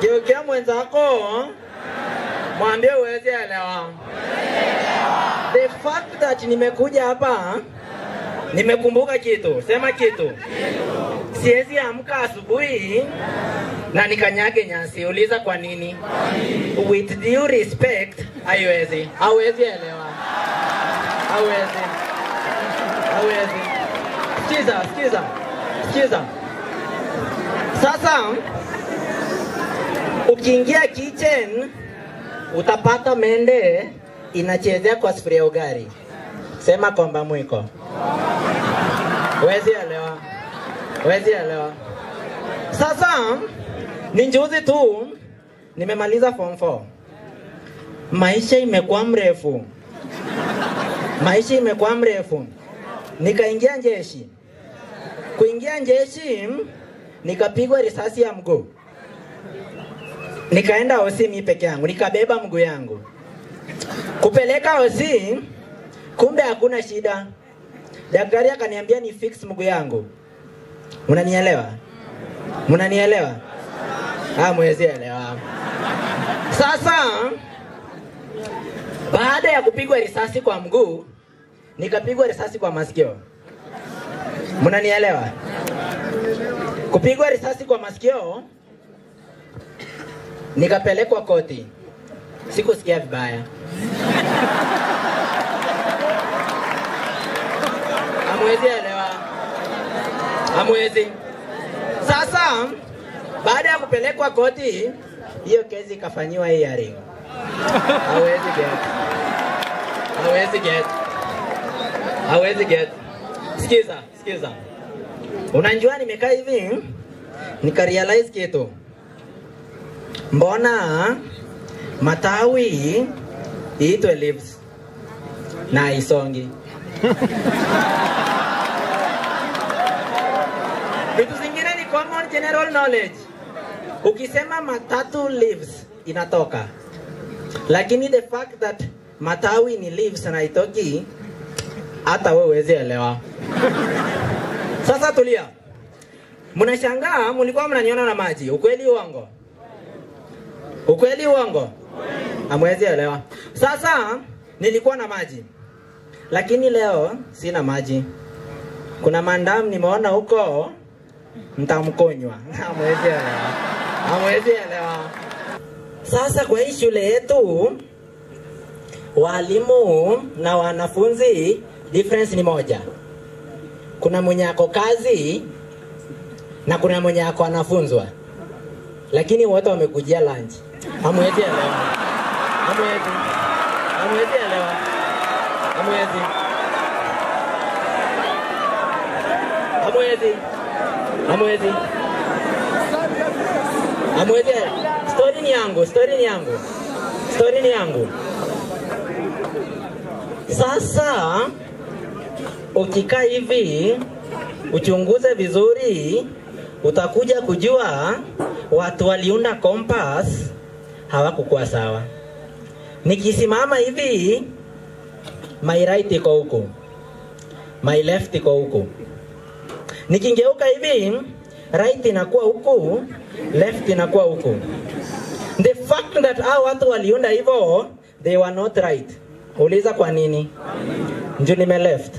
Geukia mwenzako, mwambie uweze elewa. The fact that nimekuja hapa, nimekumbuka kitu. Sema kitu. Siwezi amka asubuhi na nikanyage nyasi. Uliza kwa nini? With due respect, haiwezi. Hawezi elewa. Hawezi. Sikiza. Sasa ukiingia kitchen utapata mende inachezea kwa sufuria ugali. Sema kwamba mwiko. Wezi elewa. Sasa ni juzi tu nimemaliza form 4. Maisha imekuwa mrefu. Nikaingia jeshi. Kuingia jeshi nikapigwa risasi ya mguu. Nikaenda OC mimi peke yangu, nikabeba mguu yangu. Kupeleka OC, kumbe hakuna shida. Daktari akaniambia ni fix mguu yangu. Mnanielewa? Mwezi elewa. Sasa baada ya kupigwa risasi kwa mguu, nikapigwa risasi kwa masikio. Mnanielewa? Kupigwa risasi kwa masikio, nikapelekwa koti. Sikusikia vibaya. Hamwezi. Sasa baada ya kupelekwa koti, hiyo kesi ikafanywa hearing. Hawezi get. Sikiza. Unajua nimekaa hivi, nikarealize kitu. Mbona matawi iitwe leaves na isongi? Vitu zingine ni common general knowledge. Ukisema matatu leaves inatoka. Lakini the fact that matawi ni leaves na itoki, hata wewe huwezi elewa. Sasa tulia. Mnashangaa mlikuwa mnaniona na maji. Ukweli uongo? Hamwezi elewa. Sasa nilikuwa na maji. Lakini leo sina maji. Kuna mandam nimeona huko, mtamkonywa. Hamwezi elewa. Sasa kwa hii shule yetu, walimu na wanafunzi difference ni moja. Kuna mwenye ako kazi na kuna mwenye ako anafunzwa. Lakini wote wamekujia lunch. Hamwezi elewa. Story ni yangu. Sasa ukikaa hivi uchunguze vizuri, utakuja kujua watu waliunda compass hawakukuwa sawa. Nikisimama hivi, my right iko huko, my left iko huko. Nikingeuka hivi, right inakuwa huko, left inakuwa huko. The fact that hao watu waliunda hivyo, they were not right. Uliza kwa nini? Njoo nime left.